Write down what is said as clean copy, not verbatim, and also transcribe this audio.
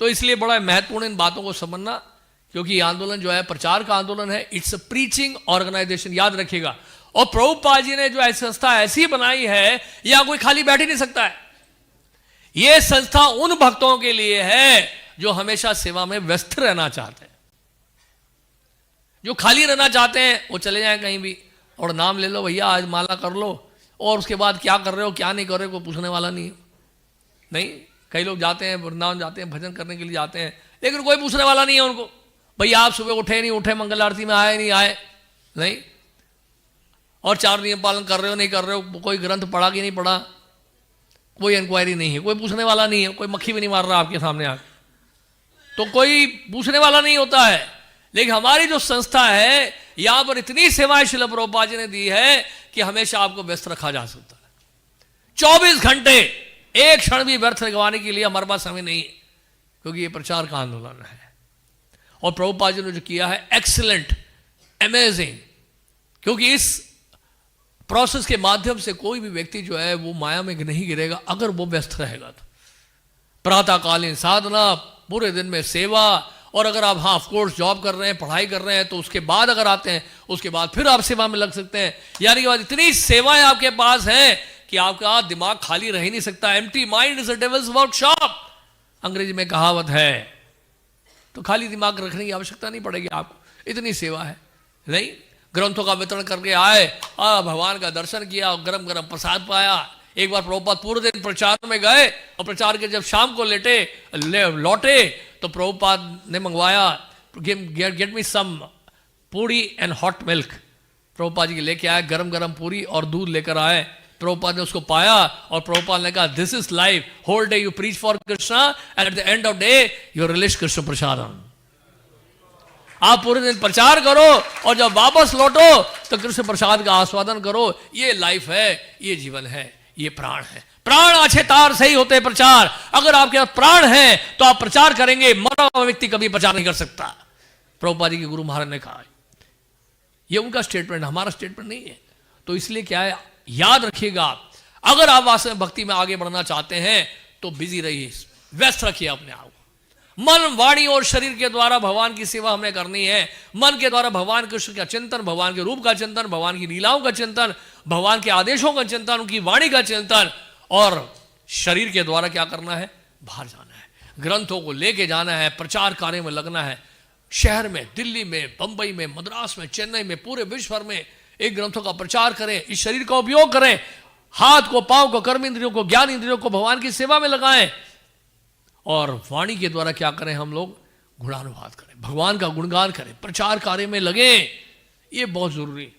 तो इसलिए बड़ा महत्वपूर्ण इन बातों को समझना, क्योंकि ये आंदोलन जो है प्रचार का आंदोलन है, इट्स अ प्रीचिंग ऑर्गेनाइजेशन, याद रखिएगा। और प्रभुपाद जी ने जो ऐसी संस्था ऐसी बनाई है, यहां कोई खाली बैठ ही नहीं सकता है। यह संस्था उन भक्तों के लिए है जो हमेशा सेवा में व्यस्त रहना चाहते हैं। जो खाली रहना चाहते हैं वो चले जाएं कहीं भी और नाम ले लो भैया, आज माला कर लो, और उसके बाद क्या कर रहे हो क्या नहीं कर रहे हो कोई पूछने वाला नहीं है। नहीं, कई लोग जाते हैं वृंदावन जाते हैं भजन करने के लिए जाते हैं, लेकिन कोई पूछने वाला नहीं है उनको, भैया आप सुबह उठे नहीं उठे, मंगल आरती में आए नहीं आए, नहीं, और 4 नियम पालन कर रहे हो नहीं कर रहे हो, कोई ग्रंथ पढ़ा कि नहीं पढ़ा, कोई इंक्वायरी नहीं है, कोई पूछने वाला नहीं है, कोई मक्खी भी नहीं मार रहा आपके सामने आकर, तो कोई पूछने वाला नहीं होता है। लेकिन हमारी जो संस्था है, यहां पर इतनी सेवाएं श्रील प्रभुपाद जी ने दी है कि हमेशा आपको व्यस्त रखा जा सकता है। 24 घंटे, एक क्षण भी व्यर्थ लगवाने के लिए हमारे पास समय नहीं है, क्योंकि ये प्रचार का आंदोलन है। और प्रभुपाद जी ने जो किया है एक्सीलेंट, अमेजिंग, क्योंकि इस प्रोसेस के माध्यम से कोई भी व्यक्ति जो है वो माया में नहीं गिरेगा अगर वो व्यस्त रहेगा तो। प्रातःकालीन साधना, पूरे दिन में सेवा, और अगर आप ऑफ कोर्स जॉब कर रहे हैं, पढ़ाई कर रहे हैं, तो उसके बाद अगर आते हैं, उसके बाद फिर आप सेवा में लग सकते हैं। यानी कि इतनी सेवाएं आपके पास हैं कि आपका दिमाग खाली रह ही नहीं सकता। Empty mind is a devils workshop, अंग्रेजी में कहावत है। तो खाली दिमाग रखने की आवश्यकता नहीं पड़ेगी आपको, इतनी सेवा है। नहीं, ग्रंथों का वितरण करके आए, भगवान का दर्शन किया, गरम गरम प्रसाद पाया। एक बार प्रभुपाद पूरे दिन प्रचार में गए और प्रचार के जब शाम को लौटे तो प्रभुपाद ने मंगवाया, get me some puri and hot milk. Prabhupada ji के लेके आए गरम गरम पूरी और दूध लेकर आए। प्रभुपाद ने उसको पाया और प्रभुपाद ने कहा, this is life, whole day you preach for Krishna and at the end of day you relish Krishna prasadam. आप पूरे दिन प्रचार करो और जब वापस लौटो तो कृष्ण प्रसाद का आस्वादन करो। ये लाइफ है, ये जीवन है, ये प्राण है। प्राण अच्छे तार सही होते हैं प्रचार। अगर आपके पास प्राण है तो आप प्रचार करेंगे, मरा हुआ व्यक्ति कभी प्रचार नहीं कर सकता। प्रभुपाद जी के गुरु महाराज ने कहा, ये उनका स्टेटमेंट, हमारा स्टेटमेंट नहीं है। तो इसलिए क्या है, याद रखिएगा, अगर आप वास्तव में भक्ति में आगे बढ़ना चाहते हैं तो बिजी रहिए, व्यस्त रखिए अपने आप। मन, वाणी और शरीर के द्वारा भगवान की सेवा हमें करनी है। मन के द्वारा भगवान कृष्ण का चिंतन, भगवान के रूप का चिंतन, भगवान की लीलाओं का चिंतन, भगवान के आदेशों का चिंतन, उनकी वाणी का चिंतन। और शरीर के द्वारा क्या करना है, बाहर जाना है, ग्रंथों को लेके जाना है, प्रचार कार्य में लगना है। शहर में, दिल्ली में, बंबई में, मद्रास में, चेन्नई में, पूरे विश्व भर में एक ग्रंथों का प्रचार करें। इस शरीर का उपयोग करें, हाथ को, पांव को, कर्म इंद्रियों को, ज्ञान इंद्रियों को भगवान की सेवा में लगाएं। और वाणी के द्वारा क्या करें, हम लोग गुणानुवाद करें, भगवान का गुणगान करें, प्रचार कार्य में लगे। ये बहुत जरूरी है।